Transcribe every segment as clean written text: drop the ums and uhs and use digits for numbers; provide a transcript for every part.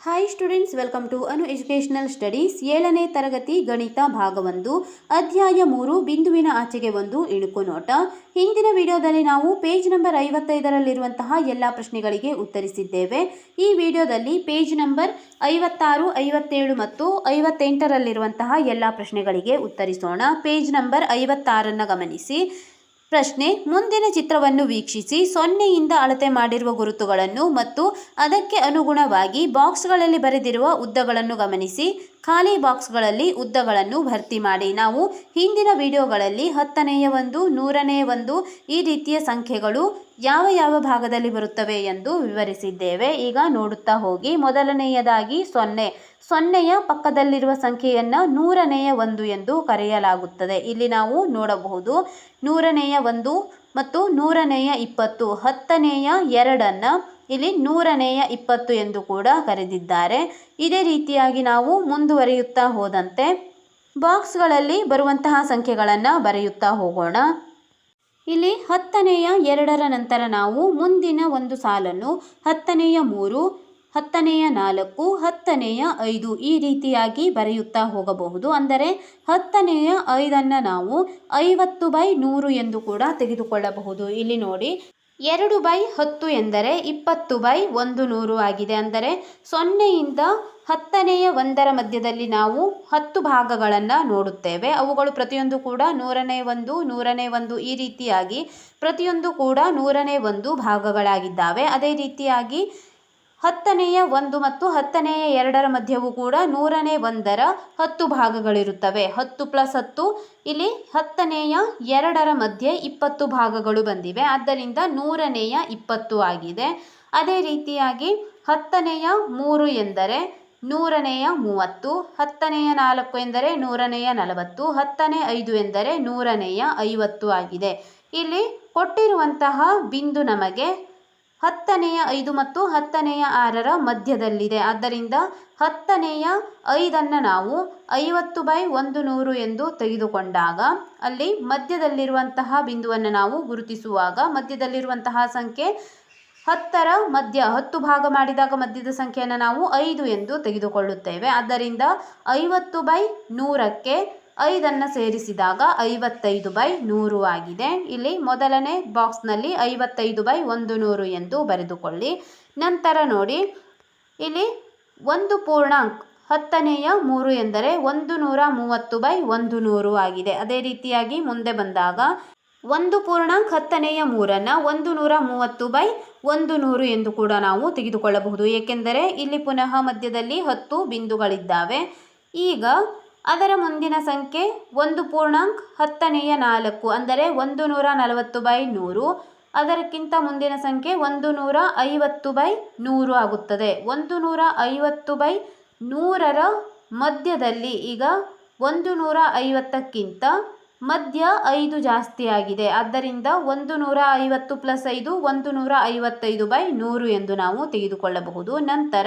Hi students, welcome to Anu educational studies. 7ನೇ ತರಗತಿ ಗಣಿತ ಭಾಗ 1 ಅಧ್ಯಾಯ 3 ಬಿಂದುವಿನ ಆಚೆಗೆ ಒಂದು ಇಣುಕು ನೋಟ. ಹಿಂದಿನ ವಿಡಿಯೋದಲ್ಲಿ ನಾವು ಪೇಜ್ ನಂಬರ್ 55ರಲ್ಲಿರುವಂತಹ ಎಲ್ಲ ಪ್ರಶ್ನೆಗಳಿಗೆ ಉತ್ತರಿಸಿದ್ದೇವೆ. ಈ ವಿಡಿಯೋದಲ್ಲಿ ಪೇಜ್ ನಂಬರ್ 56, 57 ಮತ್ತು 58ರಲ್ಲಿರುವಂತಹ ಎಲ್ಲ ಪ್ರಶ್ನೆಗಳಿಗೆ ಉತ್ತರಿಸೋಣ. ಪೇಜ್ ನಂಬರ್ 56ಅನ್ನು ಗಮನಿಸಿ. ಪ್ರಶ್ನೆ: ಮುಂದಿನ ಚಿತ್ರವನ್ನು ವೀಕ್ಷಿಸಿ. 0ಯಿಂದ ಅಳತೆ ಮಾಡಿರುವ ಗುರುತುಗಳನ್ನು ಮತ್ತು ಅದಕ್ಕೆ ಅನುಗುಣವಾಗಿ ಬಾಕ್ಸ್ಗಳಲ್ಲಿ ಬರೆದಿರುವ ಉದ್ದಗಳನ್ನು ಗಮನಿಸಿ. ಖಾಲಿ ಬಾಕ್ಸ್ಗಳಲ್ಲಿ ಉದ್ದಗಳನ್ನು ಭರ್ತಿ ಮಾಡಿ. ನಾವು ಹಿಂದಿನ ವಿಡಿಯೋಗಳಲ್ಲಿ 10ನೇ 1, 100ನೇ 1 ಈ ರೀತಿಯ ಸಂಖ್ಯೆಗಳು ಯಾವ ಭಾಗದಲ್ಲಿ ಬರುತ್ತವೆ ಎಂದು ವಿವರಿಸಿದ್ದೇವೆ. ಈಗ ನೋಡುತ್ತಾ ಹೋಗಿ. ಮೊದಲನೆಯದಾಗಿ 0ಯ ಪಕ್ಕದಲ್ಲಿರುವ ಸಂಖ್ಯೆಯನ್ನು 100ನೇ 1 ಎಂದು ಕರೆಯಲಾಗುತ್ತದೆ. ಇಲ್ಲಿ ನಾವು ನೋಡಬಹುದು 100ನೇ 1 ಮತ್ತು 100ನೇ 20, 10ನೇ 2ಅನ್ನು ಇಲ್ಲಿ 100ನೇ 20 ಎಂದು ಕೂಡ ಕರೆದಿದ್ದಾರೆ. ಇದೇ ರೀತಿಯಾಗಿ ನಾವು ಮುಂದುವರಿಯುತ್ತಾ ಹೋದಂತೆ ಬಾಕ್ಸ್ಗಳಲ್ಲಿ ಬರುವಂತಹ ಸಂಖ್ಯೆಗಳನ್ನು ಬರೆಯುತ್ತಾ ಹೋಗೋಣ. ಇಲ್ಲಿ 10ನೇ 2ರ ನಂತರ ನಾವು ಮುಂದಿನ ಒಂದು ಸಾಲನ್ನು 10ನೇ 3, 10ನೇ 4, 10ನೇ 5 ಈ ರೀತಿಯಾಗಿ ಬರೆಯುತ್ತಾ ಹೋಗಬಹುದು. ಅಂದರೆ 10ನೇ 5ಅನ್ನು ನಾವು 50/100 ಎಂದು ಕೂಡ ತೆಗೆದುಕೊಳ್ಳಬಹುದು. ಇಲ್ಲಿ ನೋಡಿ, 2/10 ಎಂದರೆ 20/100 ಆಗಿದೆ. ಅಂದರೆ 0ಯಿಂದ 10ನೇ 1ರ ಮಧ್ಯದಲ್ಲಿ ನಾವು 10 ಭಾಗಗಳನ್ನು ನೋಡುತ್ತೇವೆ. ಅವುಗಳು ಪ್ರತಿಯೊಂದು ಕೂಡ 100ನೇ 1, 100ನೇ 1 ಈ ರೀತಿಯಾಗಿ ಪ್ರತಿಯೊಂದು ಕೂಡ 100ನೇ 1 ಭಾಗಗಳಾಗಿದ್ದಾವೆ. ಅದೇ ರೀತಿಯಾಗಿ 10ನೇ 1 ಮತ್ತು 10ನೇ 2ರ ಮಧ್ಯವೂ ಕೂಡ 100ನೇ 1ರ 10 ಭಾಗಗಳಿರುತ್ತವೆ. 10 + 10 ಇಲ್ಲಿ 10ನೇ 2ರ ಮಧ್ಯೆ 20 ಭಾಗಗಳು ಬಂದಿವೆ. ಆದ್ದರಿಂದ 100ನೇ 20 ಆಗಿದೆ. ಅದೇ ರೀತಿಯಾಗಿ 10ನೇ 3 ಎಂದರೆ 100ನೇ 30, 10ನೇ 4 ಎಂದರೆ 100ನೇ 40, 10ನೇ 5 ಎಂದರೆ 100ನೇ 50 ಆಗಿದೆ. ಇಲ್ಲಿ ಕೊಟ್ಟಿರುವಂತಹ ಬಿಂದು ನಮಗೆ 10ನೇ 5 ಮತ್ತು 10ನೇ 6ರ ಮಧ್ಯದಲ್ಲಿದೆ. ಆದ್ದರಿಂದ 10ನೇ 5ಅನ್ನು ನಾವು 50/100 ಎಂದು ತೆಗೆದುಕೊಂಡಾಗ ಅಲ್ಲಿ ಮಧ್ಯದಲ್ಲಿರುವಂತಹ ಬಿಂದುವನ್ನು ನಾವು ಗುರುತಿಸುವಾಗ ಮಧ್ಯದಲ್ಲಿರುವಂತಹ ಸಂಖ್ಯೆ 10ರ ಮಧ್ಯ 10 ಭಾಗ ಮಾಡಿದಾಗ ಮಧ್ಯದ ಸಂಖ್ಯೆಯನ್ನು ನಾವು 5 ಎಂದು ತೆಗೆದುಕೊಳ್ಳುತ್ತೇವೆ. ಆದ್ದರಿಂದ 50/100ಕ್ಕೆ 5ಅನ್ನು ಸೇರಿಸಿದಾಗ 55/100 ಆಗಿದೆ. ಇಲ್ಲಿ ಮೊದಲನೇ ಬಾಕ್ಸ್ನಲ್ಲಿ 55/100 ಎಂದು ಬರೆದುಕೊಳ್ಳಿ. ನಂತರ ನೋಡಿ, ಇಲ್ಲಿ ಒಂದು ಪೂರ್ಣಾಂಕ 10ನೇ 3 ಎಂದರೆ 130/100 ಆಗಿದೆ. ಅದೇ ರೀತಿಯಾಗಿ ಮುಂದೆ ಬಂದಾಗ ಒಂದು ಪೂರ್ಣಾಂಕ 10ನೇ 3ಅನ್ನು 130/100 ಎಂದು ಕೂಡ ನಾವು ತೆಗೆದುಕೊಳ್ಳಬಹುದು. ಏಕೆಂದರೆ ಇಲ್ಲಿ ಪುನಃ ಮಧ್ಯದಲ್ಲಿ 10 ಬಿಂದುಗಳಿದ್ದಾವೆ. ಈಗ ಅದರ ಮುಂದಿನ ಸಂಖ್ಯೆ ಒಂದು ಪೂರ್ಣಾಂಕ 10ನೇ 4 ಅಂದರೆ 140/100. ಅದಕ್ಕಿಂತ ಮುಂದಿನ ಸಂಖ್ಯೆ 150/100 ಆಗುತ್ತದೆ. 150/100ರ ಮಧ್ಯದಲ್ಲಿ ಈಗ 150ಕ್ಕಿಂತ ಮಧ್ಯ 5 ಜಾಸ್ತಿ ಆಗಿದೆ. ಆದ್ದರಿಂದ 150 + 5 155/100 ಎಂದು ನಾವು ತೆಗೆದುಕೊಳ್ಳಬಹುದು. ನಂತರ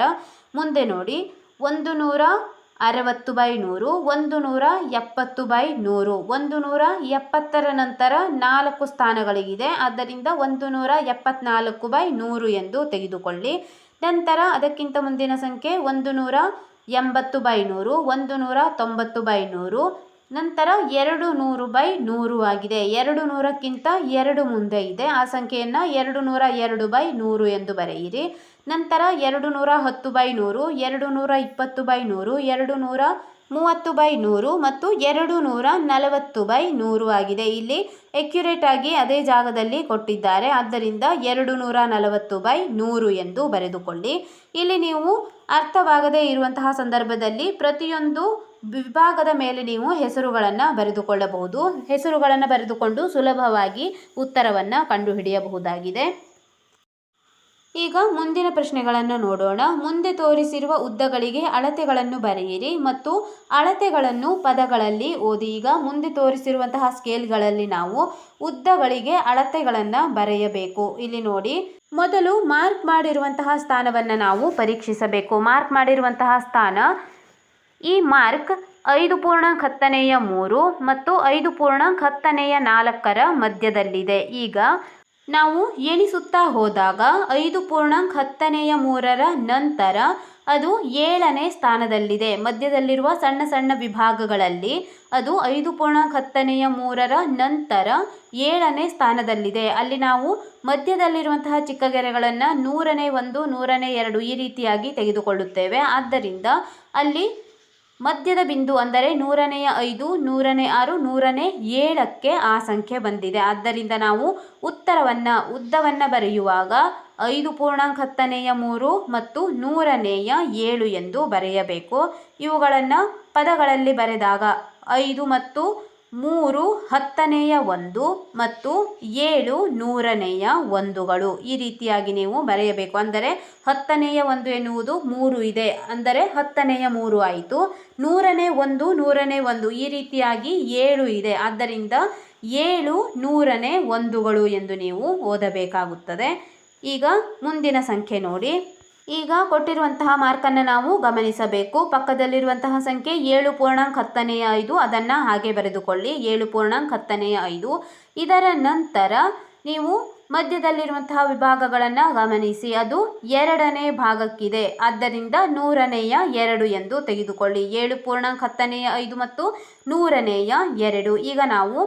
ಮುಂದೆ ನೋಡಿ, 160/100, 170/100. 170ರ ನಂತರ 4 ಸ್ಥಾನಗಳಿಗಿದೆ. ಆದ್ದರಿಂದ 174/100 ಎಂದು ತೆಗೆದುಕೊಳ್ಳಿ. ನಂತರ ಅದಕ್ಕಿಂತ ಮುಂದಿನ ಸಂಖ್ಯೆ 180/100, 190/100. ನಂತರ 200/100 ಆಗಿದೆ. 200ಕ್ಕಿಂತ 2 ಮುಂದೆ ಇದೆ. ಆ ಸಂಖ್ಯೆಯನ್ನು 202/100 ಎಂದು ಬರೆಯಿರಿ. ನಂತರ 210/100, 220/100, 230/100 ಮತ್ತು 240/100 ಆಗಿದೆ. ಇಲ್ಲಿ ಅಕ್ಯುರೇಟ್ ಆಗಿ ಅದೇ ಜಾಗದಲ್ಲಿ ಕೊಟ್ಟಿದ್ದಾರೆ. ಆದ್ದರಿಂದ 240/100 ಎಂದು ಬರೆದುಕೊಳ್ಳಿ. ಇಲ್ಲಿ ನೀವು ಅರ್ಥವಾಗದೇ ಇರುವಂತಹ ಸಂದರ್ಭದಲ್ಲಿ ಪ್ರತಿಯೊಂದು ವಿಭಾಗದ ಮೇಲೆ ನೀವು ಹೆಸರುಗಳನ್ನು ಬರೆದುಕೊಳ್ಳಬಹುದು. ಹೆಸರುಗಳನ್ನು ಬರೆದುಕೊಂಡು ಸುಲಭವಾಗಿ ಉತ್ತರವನ್ನು ಕಂಡುಹಿಡಿಯಬಹುದಾಗಿದೆ. ಈಗ ಮುಂದಿನ ಪ್ರಶ್ನೆಗಳನ್ನು ನೋಡೋಣ. ಮುಂದೆ ತೋರಿಸಿರುವ ಉದ್ದಗಳಿಗೆ ಅಳತೆಗಳನ್ನು ಬರೆಯಿರಿ ಮತ್ತು ಅಳತೆಗಳನ್ನು ಪದಗಳಲ್ಲಿ ಓದಿ. ಈಗ ಮುಂದೆ ತೋರಿಸಿರುವಂತಹ ಸ್ಕೇಲ್ಗಳಲ್ಲಿ ನಾವು ಉದ್ದಗಳಿಗೆ ಅಳತೆಗಳನ್ನು ಬರೆಯಬೇಕು. ಇಲ್ಲಿ ನೋಡಿ, ಮೊದಲು ಮಾರ್ಕ್ ಮಾಡಿರುವಂತಹ ಸ್ಥಾನವನ್ನು ನಾವು ಪರೀಕ್ಷಿಸಬೇಕು. ಮಾರ್ಕ್ ಮಾಡಿರುವಂತಹ ಸ್ಥಾನ, ಈ ಮಾರ್ಕ್ 5 ಪೂರ್ಣಾಂಕ 10ನೇ 3 ಮತ್ತು 5 ಪೂರ್ಣಾಂಕ 10ನೇ 4ರ ಮಧ್ಯದಲ್ಲಿದೆ. ಈಗ ನಾವು ಎಣಿಸುತ್ತಾ ಹೋದಾಗ 5.10⁻³ ನಂತರ ಅದು 7ನೇ ಸ್ಥಾನದಲ್ಲಿದೆ. ಮಧ್ಯದಲ್ಲಿರುವ ಸಣ್ಣ ಸಣ್ಣ ವಿಭಾಗಗಳಲ್ಲಿ ಅದು 5.10⁻³ ನಂತರ 7ನೇ ಸ್ಥಾನದಲ್ಲಿದೆ. ಅಲ್ಲಿ ನಾವು ಮಧ್ಯದಲ್ಲಿರುವಂತಹ ಚಿಕ್ಕ ಗೆರೆಗಳನ್ನು 100ನೇ 1, 100ನೇ 2 ಈ ರೀತಿಯಾಗಿ ತೆಗೆದುಕೊಳ್ಳುತ್ತೇವೆ. ಆದ್ದರಿಂದ ಅಲ್ಲಿ ಮಧ್ಯದ ಬಿಂದು ಅಂದರೆ 100ನೇ 5, 100ನೇ 6, 100ನೇ 7ಕ್ಕೆ ಆ ಸಂಖ್ಯೆ ಬಂದಿದೆ. ಆದ್ದರಿಂದ ನಾವು ಉದ್ದವನ್ನು ಬರೆಯುವಾಗ 5.10⁻³ ಮತ್ತು 100ನೇ 7 ಎಂದು ಬರೆಯಬೇಕು. ಇವುಗಳನ್ನು ಪದಗಳಲ್ಲಿ ಬರೆದಾಗ 5 ಮತ್ತು 3 10ನೇ 1 ಮತ್ತು 7 100ನೇ 1ಗಳು ಈ ರೀತಿಯಾಗಿ ನೀವು ಬರೆಯಬೇಕು. ಅಂದರೆ 10ನೇ 1 ಎನ್ನುವುದು 3 ಇದೆ, ಅಂದರೆ 10ನೇ 3 ಆಯಿತು. 100ನೇ 1, 100ನೇ 1 ಈ ರೀತಿಯಾಗಿ 7 ಇದೆ, ಆದ್ದರಿಂದ 7 100ನೇ 1ಗಳು ಎಂದು ನೀವು ಓದಬೇಕಾಗುತ್ತದೆ. ಈಗ ಮುಂದಿನ ಸಂಖ್ಯೆ ನೋಡಿ. ಈಗ ಕೊಟ್ಟಿರುವಂತಹ ಮಾರ್ಕನ್ನು ನಾವು ಗಮನಿಸಬೇಕು. ಪಕ್ಕದಲ್ಲಿರುವಂತಹ ಸಂಖ್ಯೆ 7.10⁵ ಅದನ್ನು ಹಾಗೆ ಬರೆದುಕೊಳ್ಳಿ. 7.10⁵. ಇದರ ನಂತರ ನೀವು ಮಧ್ಯದಲ್ಲಿರುವಂತಹ ವಿಭಾಗಗಳನ್ನು ಗಮನಿಸಿ. ಅದು 2ನೇ ಭಾಗಕ್ಕಿದೆ, ಆದ್ದರಿಂದ 100ನೇ 2 ಎಂದು ತೆಗೆದುಕೊಳ್ಳಿ. 7.10⁵ ಮತ್ತು 100ನೇ 2. ಈಗ ನಾವು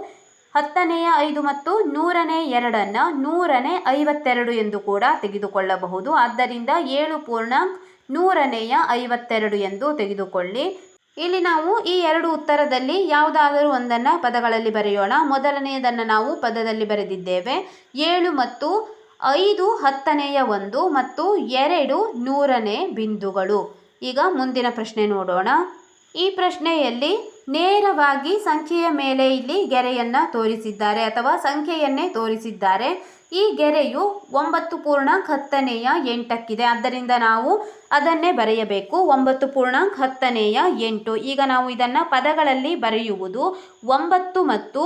10ನೇ 5 ಮತ್ತು 100ನೇ 2ನ್ನು 100ನೇ 52 ಎಂದು ಕೂಡ ತೆಗೆದುಕೊಳ್ಳಬಹುದು. ಆದ್ದರಿಂದ 7.100ನೇ 52 ಎಂದು ತೆಗೆದುಕೊಳ್ಳಿ. ಇಲ್ಲಿ ನಾವು ಈ ಎರಡು ಉತ್ತರದಲ್ಲಿ ಯಾವುದಾದರೂ ಒಂದನ್ನು ಪದಗಳಲ್ಲಿ ಬರೆಯೋಣ. ಮೊದಲನೆಯದನ್ನು ನಾವು ಪದದಲ್ಲಿ ಬರೆದಿದ್ದೇವೆ. 7 ಮತ್ತು 5 10ನೇ 1 ಮತ್ತು 2 100ನೇ ಬಿಂದುಗಳು. ಈಗ ಮುಂದಿನ ಪ್ರಶ್ನೆ ನೋಡೋಣ. ಈ ಪ್ರಶ್ನೆಯಲ್ಲಿ ನೇರವಾಗಿ ಸಂಖ್ಯೆಯ ಮೇಲೆ ಇಲ್ಲಿ ಗೆರೆಯನ್ನು ತೋರಿಸಿದ್ದಾರೆ ಅಥವಾ ಸಂಖ್ಯೆಯನ್ನೇ ತೋರಿಸಿದ್ದಾರೆ. ಈ ಗೆರೆಯು 9.10⁸ ಆದ್ದರಿಂದ ನಾವು ಅದನ್ನೇ ಬರೆಯಬೇಕು. 9.10⁸. ಈಗ ನಾವು ಇದನ್ನು ಪದಗಳಲ್ಲಿ ಬರೆಯುವುದು 9 ಮತ್ತು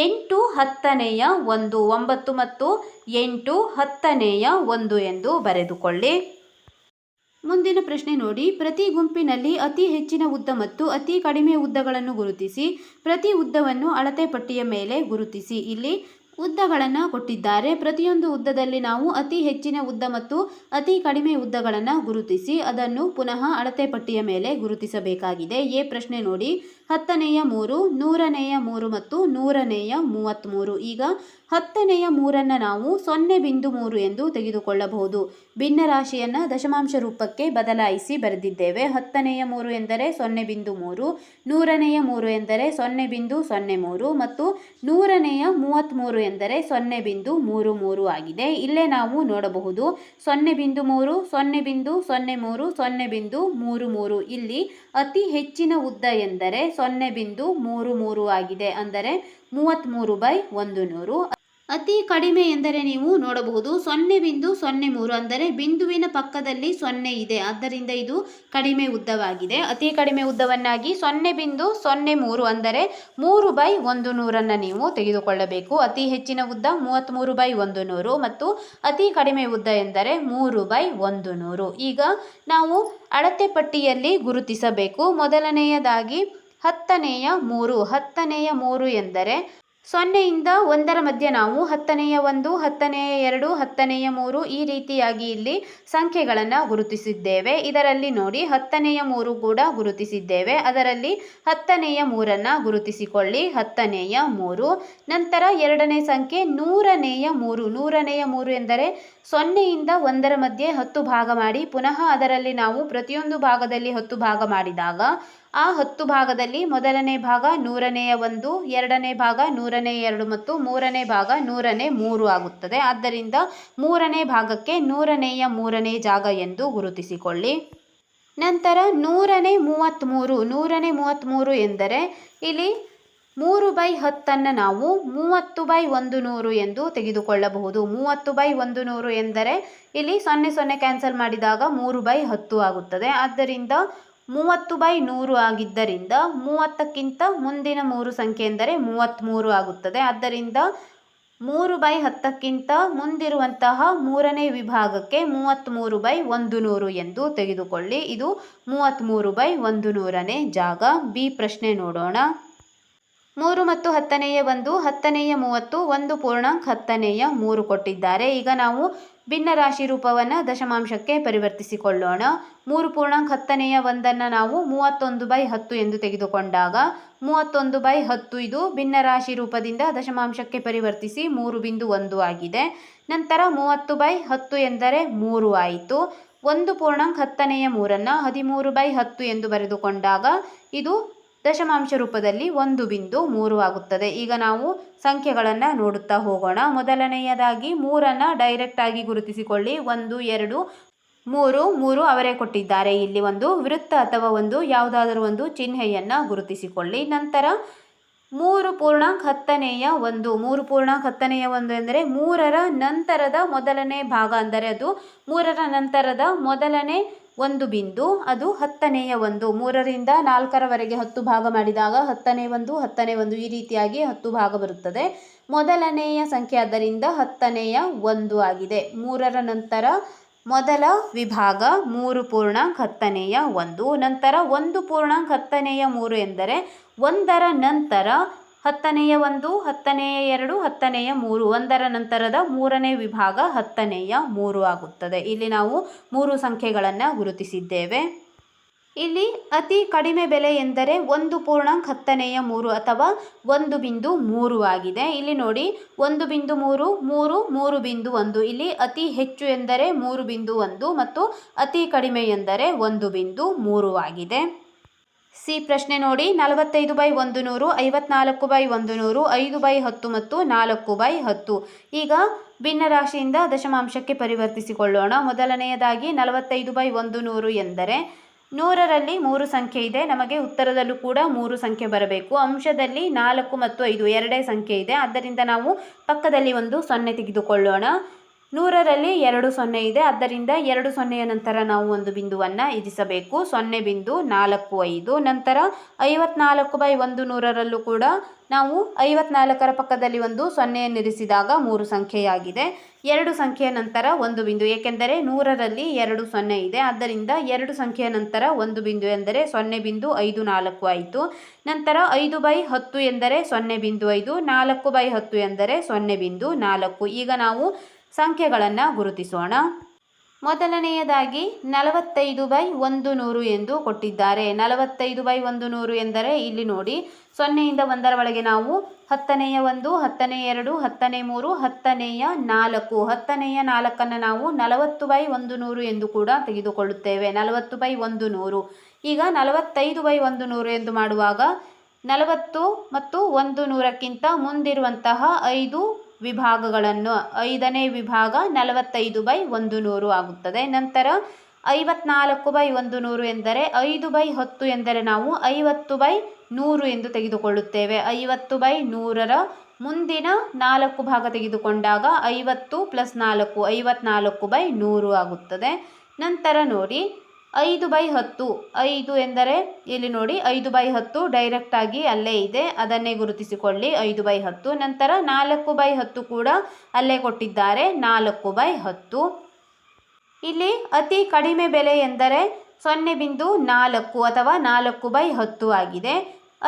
8 10ನೇ 1, 9 ಮತ್ತು 8 10ನೇ 1 ಎಂದು ಬರೆದುಕೊಳ್ಳಿ. ಮುಂದಿನ ಪ್ರಶ್ನೆ ನೋಡಿ. ಪ್ರತಿ ಗುಂಪಿನಲ್ಲಿ ಅತಿ ಹೆಚ್ಚಿನ ಉದ್ದ ಮತ್ತು ಅತಿ ಕಡಿಮೆ ಉದ್ದಗಳನ್ನು ಗುರುತಿಸಿ. ಪ್ರತಿ ಉದ್ದವನ್ನು ಅಳತೆ ಪಟ್ಟಿಯ ಮೇಲೆ ಗುರುತಿಸಿ. ಇಲ್ಲಿ ಉದ್ದಗಳನ್ನು ಕೊಟ್ಟಿದ್ದಾರೆ. ಪ್ರತಿಯೊಂದು ಉದ್ದದಲ್ಲಿ ನಾವು ಅತಿ ಹೆಚ್ಚಿನ ಉದ್ದ ಮತ್ತು ಅತಿ ಕಡಿಮೆ ಉದ್ದಗಳನ್ನು ಗುರುತಿಸಿ ಅದನ್ನು ಪುನಃ ಅಳತೆ ಪಟ್ಟಿಯ ಮೇಲೆ ಗುರುತಿಸಬೇಕಾಗಿದೆ. ಪ್ರಶ್ನೆ ನೋಡಿ. 10ನೇ 3, 100ನೇ 3 ಮತ್ತು 100ನೇ 33. ಈಗ 10ನೇ 3ನ್ನು ನಾವು 0.3 ಎಂದು ತೆಗೆದುಕೊಳ್ಳಬಹುದು. ಭಿನ್ನರಾಶಿಯನ್ನು ದಶಮಾಂಶ ರೂಪಕ್ಕೆ ಬದಲಾಯಿಸಿ ಬರೆದಿದ್ದೇವೆ. 10ನೇ 3 ಎಂದರೆ 0.3, 100ನೇ 3 ಎಂದರೆ 0.03 ಮತ್ತು 100ನೇ 33 ಎಂದರೆ 0.33 ಆಗಿದೆ. ಇಲ್ಲೇ ನಾವು ನೋಡಬಹುದು 0.3, 0.03, 0.33. ಇಲ್ಲಿ ಅತಿ ಹೆಚ್ಚಿನ ಉದ್ದ ಎಂದರೆ 0.33 ಆಗಿದೆ, ಅಂದರೆ 33/100. ಅತಿ ಕಡಿಮೆ ಎಂದರೆ ನೀವು ನೋಡಬಹುದು 0.03, ಅಂದರೆ ಬಿಂದುವಿನ ಪಕ್ಕದಲ್ಲಿ 0 ಇದೆ, ಆದ್ದರಿಂದ ಇದು ಕಡಿಮೆ ಉದ್ದವಾಗಿದೆ. ಅತಿ ಕಡಿಮೆ ಉದ್ದವನ್ನಾಗಿ 0.03 ಅಂದರೆ 3/100 ನೀವು ತೆಗೆದುಕೊಳ್ಳಬೇಕು. ಅತಿ ಹೆಚ್ಚಿನ ಉದ್ದ 33/100 ಮತ್ತು ಅತಿ ಕಡಿಮೆ ಉದ್ದ ಎಂದರೆ 3/100. ಈಗ ನಾವು ಅಳತೆ ಪಟ್ಟಿಯಲ್ಲಿ ಗುರುತಿಸಬೇಕು. ಮೊದಲನೆಯದಾಗಿ 10ನೇ 3. 10ನೇ 3 ಎಂದರೆ 0ಯಿಂದ 1ರ ಮಧ್ಯೆ ನಾವು 10ನೇ 1, 10ನೇ 2, 10ನೇ 3 ಈ ರೀತಿಯಾಗಿ ಇಲ್ಲಿ ಸಂಖ್ಯೆಗಳನ್ನು ಗುರುತಿಸಿದ್ದೇವೆ. ಇದರಲ್ಲಿ ನೋಡಿ 10ನೇ 3 ಕೂಡ ಗುರುತಿಸಿದ್ದೇವೆ. ಅದರಲ್ಲಿ 10ನೇ 3ನ್ನು ಗುರುತಿಸಿಕೊಳ್ಳಿ. 10ನೇ 3. ನಂತರ ಎರಡನೇ ಸಂಖ್ಯೆ 100ನೇ 3. 100ನೇ 3 ಎಂದರೆ 0ಯಿಂದ 1ರ ಮಧ್ಯೆ 10 ಭಾಗ ಮಾಡಿ ಪುನಃ ಅದರಲ್ಲಿ ನಾವು ಪ್ರತಿಯೊಂದು ಭಾಗದಲ್ಲಿ 10 ಭಾಗ ಮಾಡಿದಾಗ ಆ 10 ಭಾಗದಲ್ಲಿ ಮೊದಲನೇ ಭಾಗ 100ನೇ 1, ಎರಡನೇ ಭಾಗ 100ನೇ 2 ಮತ್ತು ಮೂರನೇ ಭಾಗ 100ನೇ 3 ಆಗುತ್ತದೆ. ಆದ್ದರಿಂದ ಮೂರನೇ ಭಾಗಕ್ಕೆ 100ನೇ 3ನೇ ಜಾಗ ಎಂದು ಗುರುತಿಸಿಕೊಳ್ಳಿ. ನಂತರ 100ನೇ 33. 100ನೇ 33 ಎಂದರೆ ಇಲ್ಲಿ 3/10 ನಾವು 30/100 ಎಂದು ತೆಗೆದುಕೊಳ್ಳಬಹುದು. 30/100 ಎಂದರೆ ಇಲ್ಲಿ 0 ಕ್ಯಾನ್ಸಲ್ ಮಾಡಿದಾಗ 3/10 ಆಗುತ್ತದೆ. ಆದ್ದರಿಂದ 30/100 ಆಗಿದ್ದರಿಂದ 30ಕ್ಕಿಂತ ಮುಂದಿನ 3 ಸಂಖ್ಯೆ ಎಂದರೆ 33 ಆಗುತ್ತದೆ. ಆದ್ದರಿಂದ 3/10ಕ್ಕಿಂತ ಮುಂದಿರುವಂತಹ ಮೂರನೇ ವಿಭಾಗಕ್ಕೆ 33/100 ಎಂದು ತೆಗೆದುಕೊಳ್ಳಿ. ಇದು 33/100ನೇ ಜಾಗ. ಪ್ರಶ್ನೆ ನೋಡೋಣ. 3 ಮತ್ತು 10ನೇಯ 1, 10ನೇಯ 30, 1 ಪೂರ್ಣಾಂಕ 10ನೇಯ 3 ಕೊಟ್ಟಿದ್ದಾರೆ. ಈಗ ನಾವು ಭಿನ್ನ ರಾಶಿ ರೂಪವನ್ನು ದಶಮಾಂಶಕ್ಕೆ ಪರಿವರ್ತಿಸಿಕೊಳ್ಳೋಣ. 3 ಪೂರ್ಣಾಂಕ 10ನೇಯ 1 ನಾವು 31/10 ಎಂದು ತೆಗೆದುಕೊಂಡಾಗ 31/10 ಇದು ಭಿನ್ನ ರಾಶಿ ರೂಪದಿಂದ ದಶಮಾಂಶಕ್ಕೆ ಪರಿವರ್ತಿಸಿ 3.1 ಆಗಿದೆ. ನಂತರ 30/10 ಎಂದರೆ 3 ಆಯಿತು. 1 ಪೂರ್ಣಾಂಕ 10ನೇಯ 3 13/10 ಎಂದು ಬರೆದುಕೊಂಡಾಗ ಇದು ದಶಮಾಂಶ ರೂಪದಲ್ಲಿ 1.3 ಆಗುತ್ತದೆ. ಈಗ ನಾವು ಸಂಖ್ಯೆಗಳನ್ನು ನೋಡುತ್ತಾ ಹೋಗೋಣ. ಮೊದಲನೆಯದಾಗಿ 3 ಡೈರೆಕ್ಟ್ ಆಗಿ ಗುರುತಿಸಿಕೊಳ್ಳಿ. 1 2 3 ಅವರೇ ಕೊಟ್ಟಿದ್ದಾರೆ. ಇಲ್ಲಿ ಒಂದು ವೃತ್ತ ಅಥವಾ ಒಂದು ಯಾವುದಾದರೂ ಒಂದು ಚಿಹ್ನೆಯನ್ನು ಗುರುತಿಸಿಕೊಳ್ಳಿ. ನಂತರ 3 ಪೂರ್ಣಾಂಕ 10ನೇಯ 1, 3 ಪೂರ್ಣಾಂಕ 10ನೇಯ 1 ಎಂದರೆ 3ರ ನಂತರದ ಮೊದಲನೇ ಭಾಗ, ಅಂದರೆ ಅದು 3ರ ನಂತರದ ಮೊದಲನೇ ಒಂದು ಬಿಂದು, ಅದು 10ನೇಯ 1. 3ರಿಂದ 4ರವರೆಗೆ 10 ಭಾಗ ಮಾಡಿದಾಗ 10ನೇ 1 10ನೇ 1 ಈ ರೀತಿಯಾಗಿ 10 ಭಾಗ ಬರುತ್ತದೆ. ಮೊದಲನೆಯ ಸಂಖ್ಯೆ ಆದ್ದರಿಂದ 10ನೇಯ 1 ಆಗಿದೆ. 3ರ ನಂತರ ಮೊದಲ ವಿಭಾಗ 3 ಪೂರ್ಣಾಂಕ 10ನೇಯ 1. ನಂತರ 1 ಪೂರ್ಣಾಂಕ 10ನೇಯ 3 ಎಂದರೆ 1ರ ನಂತರ 10ನೇಯ 1 10ನೇಯ 2 10ನೇಯ 3, 1ರ ನಂತರದ 3ನೇ ವಿಭಾಗ 10ನೇಯ 3 ಆಗುತ್ತದೆ. ಇಲ್ಲಿ ನಾವು 3 ಸಂಖ್ಯೆಗಳನ್ನು ಗುರುತಿಸಿದ್ದೇವೆ. ಇಲ್ಲಿ ಅತಿ ಕಡಿಮೆ ಬೆಲೆ ಎಂದರೆ 1 ಪೂರ್ಣಾಂಕ 10ನೇಯ 3 ಅಥವಾ 1.3 ಆಗಿದೆ. ಇಲ್ಲಿ ನೋಡಿ 1.3 3 3.1. ಇಲ್ಲಿ ಅತಿ ಹೆಚ್ಚು ಎಂದರೆ 3.1 ಮತ್ತು ಅತಿ ಕಡಿಮೆ ಎಂದರೆ 1.3 ಆಗಿದೆ. ಸಿ ಪ್ರಶ್ನೆ ನೋಡಿ. 45/100, 54/100, 5/10 ಮತ್ತು 4/10. ಈಗ ಭಿನ್ನ ರಾಶಿಯಿಂದ ದಶಮಾಂಶಕ್ಕೆ ಪರಿವರ್ತಿಸಿಕೊಳ್ಳೋಣ. ಮೊದಲನೆಯದಾಗಿ 45/100 ಎಂದರೆ 100ರಲ್ಲಿ 3 ಸಂಖ್ಯೆ ಇದೆ. ನಮಗೆ ಉತ್ತರದಲ್ಲೂ ಕೂಡ 3 ಸಂಖ್ಯೆ ಬರಬೇಕು. ಅಂಶದಲ್ಲಿ 4 ಮತ್ತು 5 ಎರಡೇ ಸಂಖ್ಯೆ ಇದೆ. ಆದ್ದರಿಂದ ನಾವು ಪಕ್ಕದಲ್ಲಿ ಒಂದು 0 ತೆಗೆದುಕೊಳ್ಳೋಣ. 100ರಲ್ಲಿ 2 0 ಇದೆ. ಆದ್ದರಿಂದ 2 0ಯ ನಂತರ ನಾವು ಒಂದು ಬಿಂದುವನ್ನು ಇರಿಸಬೇಕು. 0.45. ನಂತರ 54/100ರಲ್ಲೂ ಕೂಡ ನಾವು 54ರ ಪಕ್ಕದಲ್ಲಿ ಒಂದು 0ಯನ್ನು ಇರಿಸಿದಾಗ 3 ಸಂಖ್ಯೆಯಾಗಿದೆ. 2 ಸಂಖ್ಯೆಯ ನಂತರ ಒಂದು ಬಿಂದು, ಏಕೆಂದರೆ 100ರಲ್ಲಿ 2 0 ಇದೆ. ಆದ್ದರಿಂದ 2 ಸಂಖ್ಯೆಯ ನಂತರ ಒಂದು ಬಿಂದು ಎಂದರೆ 0.54 ಆಯಿತು. ನಂತರ 5/10 ಎಂದರೆ 0.5, 4/10 ಎಂದರೆ 0.4. ಈಗ ನಾವು ಸಂಖ್ಯೆಗಳನ್ನು ಗುರುತಿಸೋಣ. ಮೊದಲನೆಯದಾಗಿ 45/100 ಎಂದು ಕೊಟ್ಟಿದ್ದಾರೆ. 45/100 ಎಂದರೆ ಇಲ್ಲಿ ನೋಡಿ 0ಯಿಂದ 1ರ ಒಳಗೆ ನಾವು 10ನೇಯ 1 10ನೇಯ 2 10ನೇ 3 10ನೇಯ 4 10ನೇಯ 4 ನಾವು 40/100 ಎಂದು ಕೂಡ ತೆಗೆದುಕೊಳ್ಳುತ್ತೇವೆ. 40/100. ಈಗ 45/100 ಎಂದು ಮಾಡುವಾಗ 40 ಮತ್ತು 100ಕ್ಕಿಂತ ಮುಂದಿರುವಂತಹ 5 ವಿಭಾಗಗಳನ್ನು 5ನೇ ವಿಭಾಗ 45/100 ಆಗುತ್ತದೆ. ನಂತರ 54/100 ಎಂದರೆ 5/10 ಎಂದರೆ ನಾವು 50/100 ಎಂದು ತೆಗೆದುಕೊಳ್ಳುತ್ತೇವೆ. 50/100ರ ಮುಂದಿನ 4 ಭಾಗ ತೆಗೆದುಕೊಂಡಾಗ 50 + 4 54/100 ಆಗುತ್ತದೆ. ನಂತರ ನೋಡಿ 5/10. 5 ಎಂದರೆ ಇಲ್ಲಿ ನೋಡಿ 5/10 ಡೈರೆಕ್ಟ್ ಆಗಿ ಅಲ್ಲೇ ಇದೆ, ಅದನ್ನೇ ಗುರುತಿಸಿಕೊಳ್ಳಿ. 5/10. ನಂತರ 4/10 ಕೂಡ ಅಲ್ಲೇ ಕೊಟ್ಟಿದ್ದಾರೆ, 4/10. ಇಲ್ಲಿ ಅತಿ ಕಡಿಮೆ ಬೆಲೆ ಎಂದರೆ 0.4 ಅಥವಾ 4/10 ಆಗಿದೆ.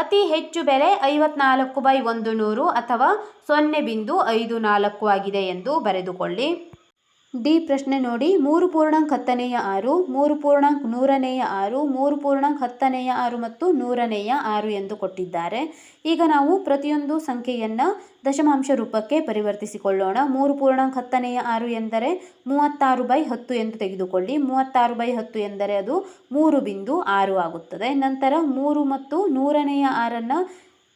ಅತಿ ಹೆಚ್ಚು ಬೆಲೆ 54/100 ಅಥವಾ 0.54 ಆಗಿದೆ ಎಂದು ಬರೆದುಕೊಳ್ಳಿ. ಡಿ ಪ್ರಶ್ನೆ ನೋಡಿ. 3 ಪೂರ್ಣಾಂಕ 10ನೇಯ 6, 3 ಪೂರ್ಣಾಂಕ 100ನೇಯ 6, 3 ಪೂರ್ಣಾಂಕ 10ನೇಯ 6 ಮತ್ತು 100ನೇಯ 6 ಎಂದು ಕೊಟ್ಟಿದ್ದಾರೆ. ಈಗ ನಾವು ಪ್ರತಿಯೊಂದು ಸಂಖ್ಯೆಯನ್ನು ದಶಮಾಂಶ ರೂಪಕ್ಕೆ ಪರಿವರ್ತಿಸಿಕೊಳ್ಳೋಣ. 3 ಪೂರ್ಣಾಂಕ 10ನೇಯ 6 ಎಂದರೆ 36/10 ಎಂದು ತೆಗೆದುಕೊಳ್ಳಿ. 36/10 ಎಂದರೆ ಅದು 3.6 ಆಗುತ್ತದೆ. ನಂತರ 3 ಮತ್ತು 100ನೇಯ 6ನ್ನು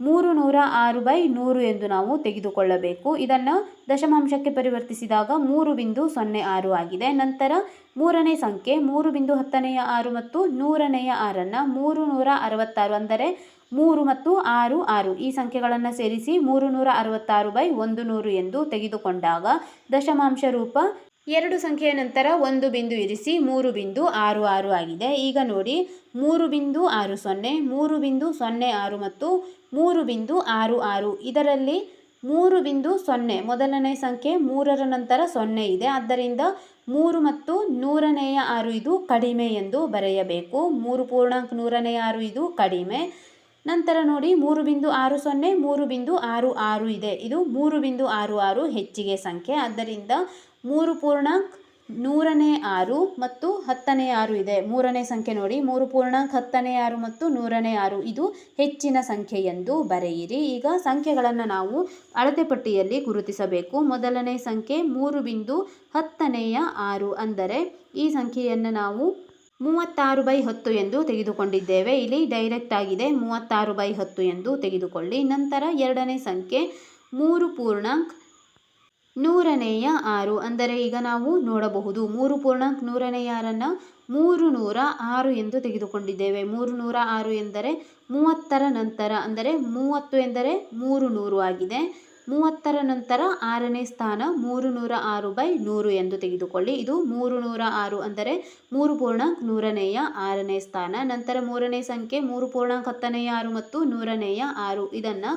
306/100 ಎಂದು ನಾವು ತೆಗೆದುಕೊಳ್ಳಬೇಕು. ಇದನ್ನು ದಶಮಾಂಶಕ್ಕೆ ಪರಿವರ್ತಿಸಿದಾಗ 3.06 ಆಗಿದೆ. ನಂತರ ಮೂರನೇ ಸಂಖ್ಯೆ 3.10ನೇಯ 6 ಮತ್ತು 100ನೇಯ 6ನ್ನು 366 ಅಂದರೆ 3 ಮತ್ತು 6 6 ಈ ಸಂಖ್ಯೆಗಳನ್ನು ಸೇರಿಸಿ 366/100 ಎಂದು ತೆಗೆದುಕೊಂಡಾಗ ದಶಮಾಂಶ ರೂಪ 2 ಸಂಖ್ಯೆಯ ನಂತರ ಒಂದು ಬಿಂದು ಇರಿಸಿ 3.66 ಆಗಿದೆ. ಈಗ ನೋಡಿ 3.60, 3.06 ಮತ್ತು 3.66. ಇದರಲ್ಲಿ 3.0 ಮೊದಲನೇ ಸಂಖ್ಯೆ 3ರ ನಂತರ 0 ಇದೆ. ಆದ್ದರಿಂದ 3 ಮತ್ತು 100ನೇಯ 6 ಇದು ಕಡಿಮೆ ಎಂದು ಬರೆಯಬೇಕು. 3 ಪೂರ್ಣಾಂಕ 100ನೇಯ 6 ಇದು ಕಡಿಮೆ. ನಂತರ ನೋಡಿ 3.60 3.66 ಇದೆ. ಇದು 3.66 ಹೆಚ್ಚಿಗೆ ಸಂಖ್ಯೆ. ಆದ್ದರಿಂದ 3 ಪೂರ್ಣಾಂಕ 106 ಮತ್ತು 10/6 ಇದೆ. ಮೂರನೇ ಸಂಖ್ಯೆ ನೋಡಿ 3 ಪೂರ್ಣಾಂಕ 10/6 ಮತ್ತು 106 ಇದು ಹೆಚ್ಚಿನ ಸಂಖ್ಯೆ ಎಂದು ಬರೆಯಿರಿ. ಈಗ ಸಂಖ್ಯೆಗಳನ್ನು ನಾವು ಅಳತೆ ಪಟ್ಟಿಯಲ್ಲಿ ಗುರುತಿಸಬೇಕು. ಮೊದಲನೇ ಸಂಖ್ಯೆ 3.10/6 ಅಂದರೆ ಈ ಸಂಖ್ಯೆಯನ್ನು ನಾವು 36/10 ಎಂದು ತೆಗೆದುಕೊಂಡಿದ್ದೇವೆ. ಇಲ್ಲಿ ಡೈರೆಕ್ಟ್ ಆಗಿದೆ 36/10 ಎಂದು ತೆಗೆದುಕೊಳ್ಳಿ. ನಂತರ ಎರಡನೇ ಸಂಖ್ಯೆ 3 ಪೂರ್ಣಾಂಕ 106 ಅಂದರೆ ಈಗ ನಾವು ನೋಡಬಹುದು 3 ಪೂರ್ಣಾಂಕ 106 306 ಎಂದು ತೆಗೆದುಕೊಂಡಿದ್ದೇವೆ. 306 ಎಂದರೆ 30ರ ನಂತರ ಅಂದರೆ 30 ಎಂದರೆ 300 ಆಗಿದೆ. 30ರ ನಂತರ 6ನೇ ಸ್ಥಾನ 306/100 ಎಂದು ತೆಗೆದುಕೊಳ್ಳಿ. ಇದು 306 ಅಂದರೆ 3 ಪೂರ್ಣಾಂಕ 106ನೇ ಸ್ಥಾನ. ನಂತರ ಮೂರನೇ ಸಂಖ್ಯೆ 3 ಪೂರ್ಣಾಂಕ 10/6 ಮತ್ತು 106 ಇದನ್ನು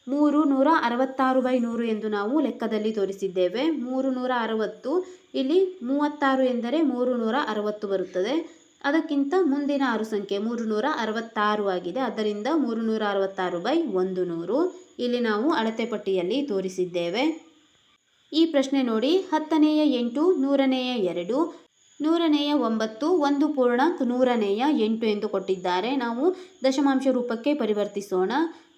366/100 ಎಂದು ನಾವು ಲೆಕ್ಕದಲ್ಲಿ ತೋರಿಸಿದ್ದೇವೆ. 360 ಇಲ್ಲಿ 36 ಎಂದರೆ 360 ಬರುತ್ತದೆ. ಅದಕ್ಕಿಂತ ಮುಂದಿನ 6 ಸಂಖ್ಯೆ 366 ಆಗಿದೆ. ಆದ್ದರಿಂದ 366/100 ಇಲ್ಲಿ ನಾವು ಅಳತೆ ಪಟ್ಟಿಯಲ್ಲಿ ತೋರಿಸಿದ್ದೇವೆ. ಈ ಪ್ರಶ್ನೆ ನೋಡಿ 10ನೇಯ 8 100ನೇಯ 2 100ನೇಯ 9 1 ಪೂರ್ಣಾಂಕ 100ನೇಯ 8 ಎಂದು ಕೊಟ್ಟಿದ್ದಾರೆ. ನಾವು ದಶಮಾಂಶ ರೂಪಕ್ಕೆ ಪರಿವರ್ತಿಸೋಣ.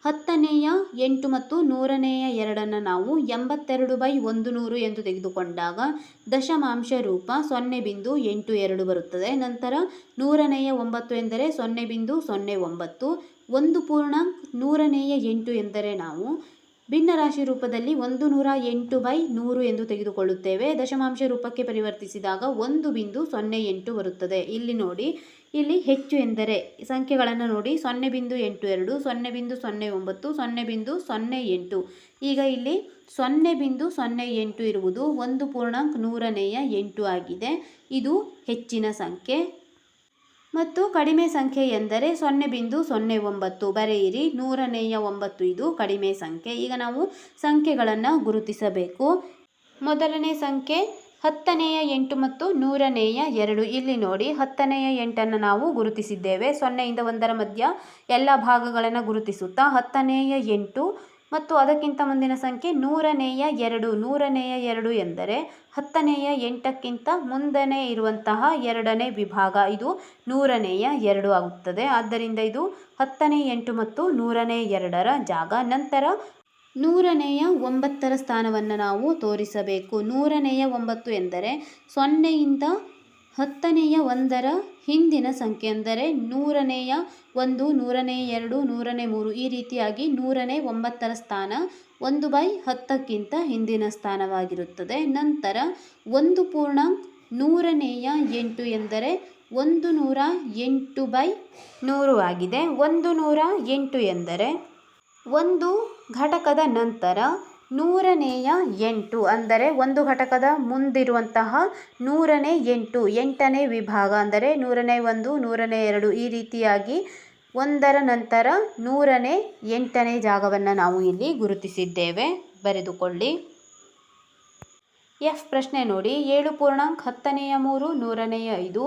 10ನೇಯ 8 ಮತ್ತು 100ನೇಯ 2 ನಾವು 82/100 ಎಂದು ತೆಗೆದುಕೊಂಡಾಗ ದಶಮಾಂಶ ರೂಪ 0.82 ಬರುತ್ತದೆ. ನಂತರ 100ನೇಯ 9 ಎಂದರೆ 0.09. 1 ಪೂರ್ಣಾಂಕ 100ನೇಯ 8 ಎಂದರೆ ನಾವು ಭಿನ್ನರಾಶಿ ರೂಪದಲ್ಲಿ 108/100 ಎಂದು ತೆಗೆದುಕೊಳ್ಳುತ್ತೇವೆ. ದಶಮಾಂಶ ರೂಪಕ್ಕೆ ಪರಿವರ್ತಿಸಿದಾಗ 1.08 ಬರುತ್ತದೆ. ಇಲ್ಲಿ ನೋಡಿ, ಇಲ್ಲಿ ಹೆಚ್ಚು ಎಂದರೆ ಸಂಖ್ಯೆಗಳನ್ನು ನೋಡಿ 0.82 0.09 0.08. ಈಗ ಇಲ್ಲಿ 0.08 ಇರುವುದು 1 ಪೂರ್ಣಾಂಕ 100ನೇಯ 8 ಆಗಿದೆ. ಇದು ಹೆಚ್ಚಿನ ಸಂಖ್ಯೆ. ಮತ್ತು ಕಡಿಮೆ ಸಂಖ್ಯೆ ಎಂದರೆ 0.09 ಬರೆಯಿರಿ. 100ನೇಯ 9 ಇದು ಕಡಿಮೆ ಸಂಖ್ಯೆ. ಈಗ ನಾವು ಸಂಖ್ಯೆಗಳನ್ನು ಗುರುತಿಸಬೇಕು. ಮೊದಲನೇ ಸಂಖ್ಯೆ 10ನೇಯ 8 ಮತ್ತು 100ನೇಯ 2. ಇಲ್ಲಿ ನೋಡಿ 10ನೇಯ 8 ನಾವು ಗುರುತಿಸಿದ್ದೇವೆ. 0ಯಿಂದ 1ರ ಮಧ್ಯ ಎಲ್ಲ ಭಾಗಗಳನ್ನು ಗುರುತಿಸುತ್ತಾ 10ನೇಯ 8 ಮತ್ತು ಅದಕ್ಕಿಂತ ಮುಂದಿನ ಸಂಖ್ಯೆ 100ನೇಯ 2. 100ನೇಯ 2 ಎಂದರೆ 10ನೇಯ 8ಕ್ಕಿಂತ ಮುಂದನೆ ಇರುವಂತಹ ಎರಡನೇ ವಿಭಾಗ. ಇದು 100ನೇಯ 2 ಆಗುತ್ತದೆ. ಆದ್ದರಿಂದ ಇದು 10ನೇ 8 ಮತ್ತು 100ನೇ 2ರ ಜಾಗ. ನಂತರ 100ನೇಯ 9ರ ಸ್ಥಾನವನ್ನು ನಾವು ತೋರಿಸಬೇಕು. 100ನೇಯ 9 ಎಂದರೆ 0ಯಿಂದ 10ನೇಯ 1ರ ಹಿಂದಿನ ಸಂಖ್ಯೆ ಅಂದರೆ 100ನೇಯ 1 100ನೇ 2 100ನೇ 3 ಈ ರೀತಿಯಾಗಿ 100ನೇ 9ರ ಸ್ಥಾನ 1/10ಕ್ಕಿಂತ ಹಿಂದಿನ ಸ್ಥಾನವಾಗಿರುತ್ತದೆ. ನಂತರ 1 ಪೂರ್ಣಾಂಕ 100ನೇಯ 8 ಎಂದರೆ 108/100 ಆಗಿದೆ. 108 ಎಂದರೆ ಒಂದು ಘಟಕದ ನಂತರ 100ನೇಯ 8 ಅಂದರೆ ಒಂದು ಘಟಕದ ಮುಂದಿರುವಂತಹ 100ನೇ 8 8ನೇ ವಿಭಾಗ ಅಂದರೆ 100ನೇ 1 100ನೇ 2 ಈ ರೀತಿಯಾಗಿ ಒಂದರ ನಂತರ 100ನೇ 8ನೇ ಜಾಗವನ್ನು ನಾವು ಇಲ್ಲಿ ಗುರುತಿಸಿದ್ದೇವೆ. ಬರೆದುಕೊಳ್ಳಿ. ಎಫ್ ಪ್ರಶ್ನೆ ನೋಡಿ 7 ಪೂರ್ಣಾಂಕ 10ನೇಯ 3 100ನೇಯ 5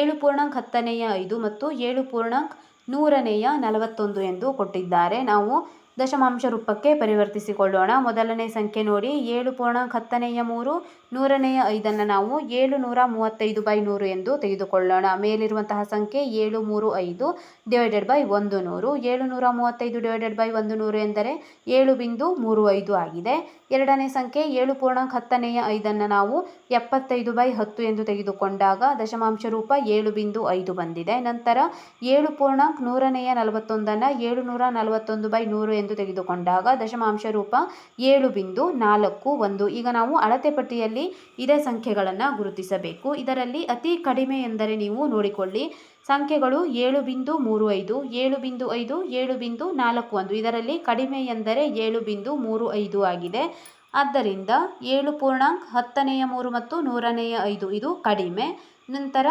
7 ಪೂರ್ಣಾಂಕ 10ನೇಯ 5 ಮತ್ತು 7 ಪೂರ್ಣಾಂಕ 100ನೇಯ 41 ಎಂದು ಕೊಟ್ಟಿದ್ದಾರೆ. ನಾವು ದಶಮಾಂಶ ರೂಪಕ್ಕೆ ಪರಿವರ್ತಿಸಿಕೊಳ್ಳೋಣ. ಮೊದಲನೇ ಸಂಖ್ಯೆ ನೋಡಿ 7 ಪೂರ್ಣಾಂಕ 10ನೇಯ 3 100ನೇಯ 5 ನಾವು 735/100 ಎಂದು ತೆಗೆದುಕೊಳ್ಳೋಣ. ಮೇಲಿರುವಂತಹ ಸಂಖ್ಯೆ 735 /100. 735 / 100 ಎಂದರೆ 7.35 ಆಗಿದೆ. ಎರಡನೇ ಸಂಖ್ಯೆ 7 ಪೂರ್ಣಾಂಕ 10ನೇಯ 5 ನಾವು 75/10 ಎಂದು ತೆಗೆದುಕೊಂಡಾಗ ದಶಮಾಂಶ ರೂಪ 7.5 ಬಂದಿದೆ. ನಂತರ 7 ಪೂರ್ಣಾಂಕ 100ನೇಯ 41 741/100 ಎಂದು ತೆಗೆದುಕೊಂಡಾಗ ದಶಮಾಂಶ ರೂಪ 7.41. ಈಗ ನಾವು ಅಳತೆ ಪಟ್ಟಿಯಲ್ಲಿ ಇದೇ ಸಂಖ್ಯೆಗಳನ್ನು ಗುರುತಿಸಬೇಕು. ಇದರಲ್ಲಿ ಅತಿ ಕಡಿಮೆ ಎಂದರೆ ನೀವು ನೋಡಿಕೊಳ್ಳಿ ಸಂಖ್ಯೆಗಳು 7.35 7.5 7.41. ಇದರಲ್ಲಿ ಕಡಿಮೆ ಎಂದರೆ 7.35 ಆಗಿದೆ. ಆದ್ದರಿಂದ 7 ಪೂರ್ಣಾಂಕ 10ನೇಯ 3 ಮತ್ತು 100ನೇಯ 5 ಇದು ಕಡಿಮೆ. ನಂತರ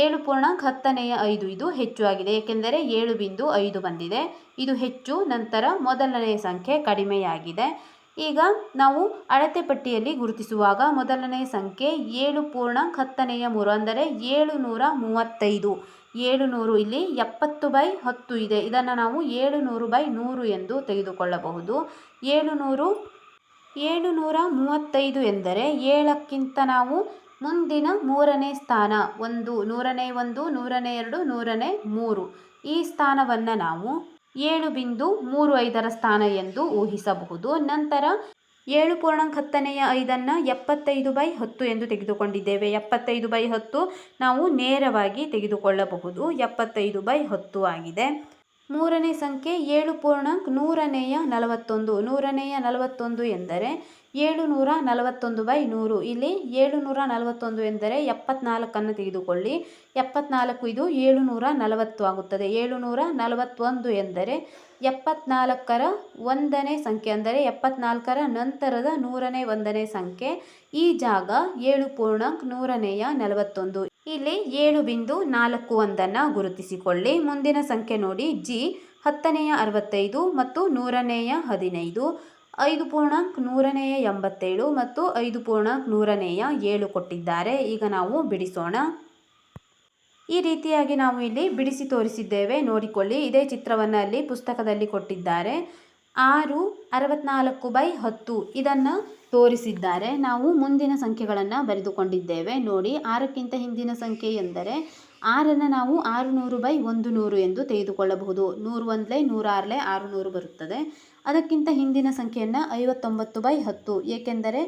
7 ಪೂರ್ಣಾಂಕ 10ನೇಯ 5 ಇದು ಹೆಚ್ಚು ಆಗಿದೆ, ಏಕೆಂದರೆ 7.5 ಬಂದಿದೆ, ಇದು ಹೆಚ್ಚು. ನಂತರ ಮೊದಲನೆಯ ಸಂಖ್ಯೆ ಕಡಿಮೆಯಾಗಿದೆ. ಈಗ ನಾವು ಅಳತೆ ಪಟ್ಟಿಯಲ್ಲಿ ಗುರುತಿಸುವಾಗ ಮೊದಲನೇ ಸಂಖ್ಯೆ 7 ಪೂರ್ಣಾಂಕ 10ನೇಯ 3 ಅಂದರೆ 735 700 ಇಲ್ಲಿ 70/10 ಇದೆ. ಇದನ್ನು ನಾವು 700/100 ಎಂದು ತೆಗೆದುಕೊಳ್ಳಬಹುದು. 735 ಎಂದರೆ 7ಕ್ಕಿಂತ ನಾವು ಮುಂದಿನ 3ನೇ ಸ್ಥಾನ 1, 100ನೇ 1, 100ನೇ 2, 100ನೇ 3 ಈ ಸ್ಥಾನವನ್ನು ನಾವು 7.35 ಸ್ಥಾನ ಎಂದು ಊಹಿಸಬಹುದು. ನಂತರ 7.10ನೇ ಅನ್ನು 75/10 ಎಂದು ತೆಗೆದುಕೊಂಡಿದ್ದೇವೆ. 75/10 ನಾವು ನೇರವಾಗಿ ತೆಗೆದುಕೊಳ್ಳಬಹುದು. 75/10 ಆಗಿದೆ. ಮೂರನೇ ಸಂಖ್ಯೆ 7.141. 141 ಎಂದರೆ 741/100. ಇಲ್ಲಿ 741 ಎಂದರೆ 74 ತೆಗೆದುಕೊಳ್ಳಿ. 74 ಇದು 740 ಆಗುತ್ತದೆ. 741 ಎಂದರೆ 74ರ 1ನೇ ಸಂಖ್ಯೆ, ಅಂದರೆ 74ರ ನಂತರದ 100ನೇ ಸಂಖ್ಯೆ. ಈ ಜಾಗ 7.141. ಇಲ್ಲಿ 7.41 ಗುರುತಿಸಿಕೊಳ್ಳಿ. ಮುಂದಿನ ಸಂಖ್ಯೆ ನೋಡಿ ಜಿ 10ನೇ 65 ಮತ್ತು 100ನೇ 15, 5.100ನೇ 87 ಮತ್ತು 5.100ನೇ 7 ಕೊಟ್ಟಿದ್ದಾರೆ. ಈಗ ನಾವು ಬಿಡಿಸೋಣ. ಈ ರೀತಿಯಾಗಿ ನಾವು ಇಲ್ಲಿ ಬಿಡಿಸಿ ತೋರಿಸಿದ್ದೇವೆ, ನೋಡಿಕೊಳ್ಳಿ. ಇದೇ ಚಿತ್ರವನ್ನು ಅಲ್ಲಿ ಪುಸ್ತಕದಲ್ಲಿ ಕೊಟ್ಟಿದ್ದಾರೆ. 6 64/10 ಇದನ್ನು ತೋರಿಸಿದ್ದಾರೆ. ನಾವು ಮುಂದಿನ ಸಂಖ್ಯೆಗಳನ್ನು ಬರೆದುಕೊಂಡಿದ್ದೇವೆ ನೋಡಿ. 6ಕ್ಕಿಂತ ಹಿಂದಿನ ಸಂಖ್ಯೆ ಎಂದರೆ 6ಅನ್ನು ನಾವು 600/100 ಎಂದು ತೆಗೆದುಕೊಳ್ಳಬಹುದು. 100 1 106 600 ಬರುತ್ತದೆ. ಅದಕ್ಕಿಂತ ಹಿಂದಿನ ಸಂಖ್ಯೆಯನ್ನು 59/10, ಏಕೆಂದರೆ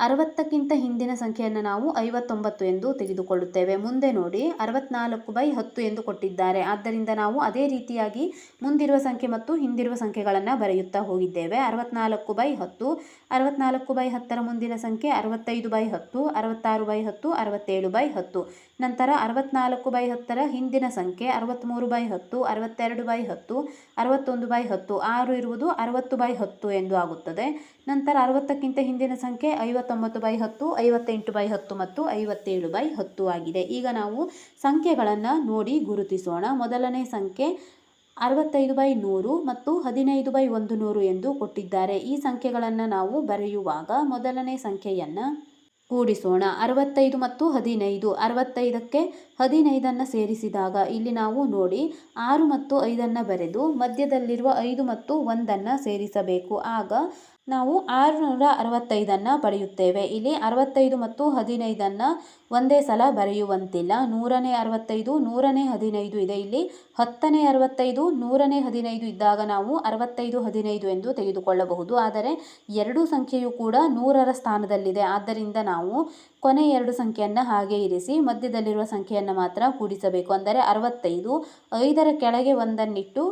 60ಕ್ಕಿಂತ ಹಿಂದಿನ ಸಂಖ್ಯೆಯನ್ನು ನಾವು 59 ಎಂದು ತೆಗೆದುಕೊಳ್ಳುತ್ತೇವೆ. ಮುಂದೆ ನೋಡಿ 64/10 ಎಂದು ಕೊಟ್ಟಿದ್ದಾರೆ. ಆದ್ದರಿಂದ ನಾವು ಅದೇ ರೀತಿಯಾಗಿ ಮುಂದಿರುವ ಸಂಖ್ಯೆ ಮತ್ತು ಹಿಂದಿರುವ ಸಂಖ್ಯೆಗಳನ್ನು ಬರೆಯುತ್ತಾ ಹೋಗಿದ್ದೇವೆ. 64/10, 64/10ರ ಮುಂದಿನ ಸಂಖ್ಯೆ 65/10, 66/10, 67/10. ನಂತರ 64/10ರ ಹಿಂದಿನ ಸಂಖ್ಯೆ 63/10, 62/10, 61/10. 6 ಇರುವುದು 60/10 ಎಂದು ಆಗುತ್ತದೆ. ನಂತರ 60ಕ್ಕಿಂತ ಹಿಂದಿನ ಸಂಖ್ಯೆ 59/10, 58/10 ಮತ್ತು 57/10 ಆಗಿದೆ. ಈಗ ನಾವು ಸಂಖ್ಯೆಗಳನ್ನು ನೋಡಿ ಗುರುತಿಸೋಣ. ಮೊದಲನೇ ಸಂಖ್ಯೆ 65/100 ಮತ್ತು 15/100 ಎಂದು ಕೊಟ್ಟಿದ್ದಾರೆ. ಈ ಸಂಖ್ಯೆಗಳನ್ನು ನಾವು ಬರೆಯುವಾಗ ಮೊದಲನೇ ಸಂಖ್ಯೆಯನ್ನು ಕೂಡಿಸೋಣ. 65 ಮತ್ತು 15, 65ಕ್ಕೆ 15ಅನ್ನು ಸೇರಿಸಿದಾಗ ಇಲ್ಲಿ ನಾವು ನೋಡಿ 6 ಮತ್ತು 5ಅನ್ನು ಬರೆದು ಮಧ್ಯದಲ್ಲಿರುವ 5 ಮತ್ತು 1ಅನ್ನು ಸೇರಿಸಬೇಕು. ಆಗ ನಾವು 665ಅನ್ನು ಪಡೆಯುತ್ತೇವೆ. ಇಲ್ಲಿ 65 ಮತ್ತು 15ಅನ್ನು ಒಂದೇ ಸಲ ಬರೆಯುವಂತಿಲ್ಲ. 100ನೇ 65, 100ನೇ 15 ಇದೆ. ಇಲ್ಲಿ 10ನೇ 65, 100ನೇ 15 ಇದ್ದಾಗ ನಾವು 65 15 ಎಂದು ತೆಗೆದುಕೊಳ್ಳಬಹುದು. ಆದರೆ ಎರಡೂ ಸಂಖ್ಯೆಯು ಕೂಡ 100ರ ಸ್ಥಾನದಲ್ಲಿದೆ. ಆದ್ದರಿಂದ ನಾವು ಕೊನೆ ಎರಡು ಸಂಖ್ಯೆಯನ್ನು ಹಾಗೆ ಇರಿಸಿ ಮಧ್ಯದಲ್ಲಿರುವ ಸಂಖ್ಯೆಯನ್ನು ಮಾತ್ರ ಕೂಡಿಸಬೇಕು. ಅಂದರೆ 65, 5ರ ಕೆಳಗೆ 1ಅನ್ನಿಟ್ಟು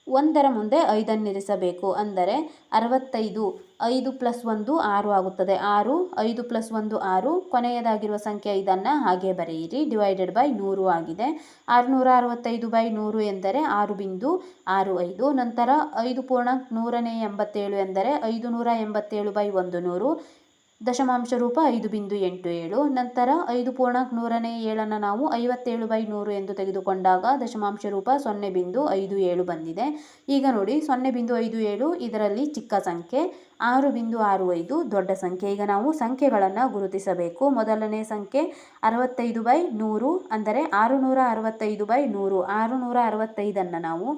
1ರ ಮುಂದೆ 5ಅನ್ನಿರಿಸಬೇಕು. ಅಂದರೆ 65, 5 + 1 6 ಆಗುತ್ತದೆ. 6, 5 + 1 6. ಕೊನೆಯದಾಗಿರುವ ಸಂಖ್ಯೆ 5ಅನ್ನು ಹಾಗೆ ಬರೆಯಿರಿ. /100 ಆಗಿದೆ. 665/100 ಎಂದರೆ 6.65. ನಂತರ 5.187 ಎಂದರೆ 587/100. ದಶಮಾಂಶ ರೂಪ 5.87. ನಂತರ 5.107 ನಾವು 57/100 ಎಂದು ತೆಗೆದುಕೊಂಡಾಗ ದಶಮಾಂಶ ರೂಪ 0.57 ಬಂದಿದೆ. ಈಗ ನೋಡಿ 0.57 ಇದರಲ್ಲಿ ಚಿಕ್ಕ ಸಂಖ್ಯೆ, 6.65 ದೊಡ್ಡ ಸಂಖ್ಯೆ. ಈಗ ನಾವು ಸಂಖ್ಯೆಗಳನ್ನು ಗುರುತಿಸಬೇಕು. ಮೊದಲನೇ ಸಂಖ್ಯೆ 65/100 ಅಂದರೆ 665/100. 665ಅನ್ನು ನಾವು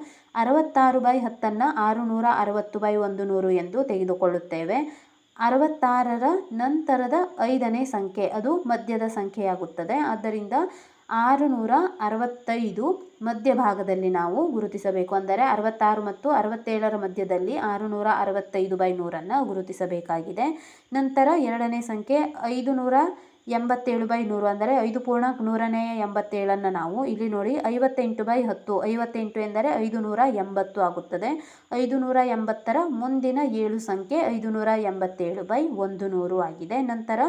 66/10 660/100 ಎಂದು ತೆಗೆದುಕೊಳ್ಳುತ್ತೇವೆ. 66ರ ನಂತರದ 5ನೇ ಸಂಖ್ಯೆ ಅದು ಮಧ್ಯದ ಸಂಖ್ಯೆಯಾಗುತ್ತದೆ. ಆದ್ದರಿಂದ 665 ಮಧ್ಯಭಾಗದಲ್ಲಿ ನಾವು ಗುರುತಿಸಬೇಕು. ಅಂದರೆ 66 ಮತ್ತು 67ರ ಮಧ್ಯದಲ್ಲಿ 665/100 ಗುರುತಿಸಬೇಕಾಗಿದೆ. ನಂತರ ಎರಡನೇ ಸಂಖ್ಯೆ 587/100 ಅಂದರೆ 5.187 ನಾವು ಇಲ್ಲಿ ನೋಡಿ 58/10. 58 ಎಂದರೆ 580 ಆಗುತ್ತದೆ. 580ರ ಮುಂದಿನ 7 ಸಂಖ್ಯೆ 587/100 ಆಗಿದೆ. ನಂತರ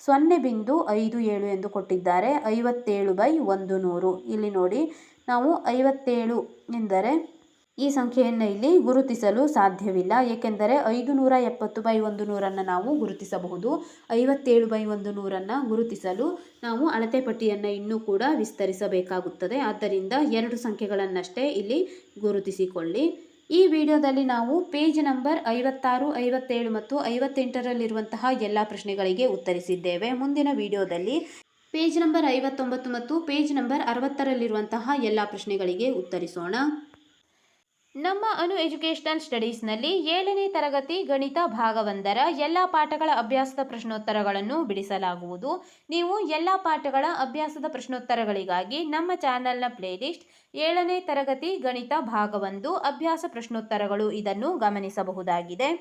0.57 ಎಂದು ಕೊಟ್ಟಿದ್ದಾರೆ. 57/100 ಇಲ್ಲಿ ನೋಡಿ ನಾವು 57 ಎಂದರೆ ಈ ಸಂಖ್ಯೆಯನ್ನು ಇಲ್ಲಿ ಗುರುತಿಸಲು ಸಾಧ್ಯವಿಲ್ಲ, ಏಕೆಂದರೆ 570/100 ನಾವು ಗುರುತಿಸಬಹುದು. 57/100 ಗುರುತಿಸಲು ನಾವು ಅಳತೆ ಪಟ್ಟಿಯನ್ನು ಇನ್ನೂ ಕೂಡ ವಿಸ್ತರಿಸಬೇಕಾಗುತ್ತದೆ. ಆದ್ದರಿಂದ 2 ಸಂಖ್ಯೆಗಳನ್ನಷ್ಟೇ ಇಲ್ಲಿ ಗುರುತಿಸಿಕೊಳ್ಳಿ. ಈ ವಿಡಿಯೋದಲ್ಲಿ ನಾವು ಪೇಜ್ ನಂಬರ್ 56, 57 ಮತ್ತು 58ರಲ್ಲಿರುವಂತಹ ಎಲ್ಲ ಪ್ರಶ್ನೆಗಳಿಗೆ ಉತ್ತರಿಸಿದ್ದೇವೆ. ಮುಂದಿನ ವಿಡಿಯೋದಲ್ಲಿ ಪೇಜ್ ನಂಬರ್ 59 ಮತ್ತು ಪೇಜ್ ನಂಬರ್ 60ರಲ್ಲಿರುವಂತಹ ಎಲ್ಲ ಪ್ರಶ್ನೆಗಳಿಗೆ ಉತ್ತರಿಸೋಣ. ನಮ್ಮ ಅನು ಎಜುಕೇಷನಲ್ ಸ್ಟಡೀಸ್ನಲ್ಲಿ 7ನೇ ತರಗತಿ ಗಣಿತ ಭಾಗ 1ರ ಎಲ್ಲ ಪಾಠಗಳ ಅಭ್ಯಾಸದ ಪ್ರಶ್ನೋತ್ತರಗಳನ್ನು ಬಿಡಿಸಲಾಗುವುದು. ನೀವು ಎಲ್ಲ ಪಾಠಗಳ ಅಭ್ಯಾಸದ ಪ್ರಶ್ನೋತ್ತರಗಳಿಗಾಗಿ ನಮ್ಮ ಚಾನಲ್ನ ಪ್ಲೇಲಿಸ್ಟ್ 7ನೇ ತರಗತಿ ಗಣಿತ ಭಾಗ 1 ಅಭ್ಯಾಸ ಪ್ರಶ್ನೋತ್ತರಗಳು ಇದನ್ನು ಗಮನಿಸಬಹುದಾಗಿದೆ.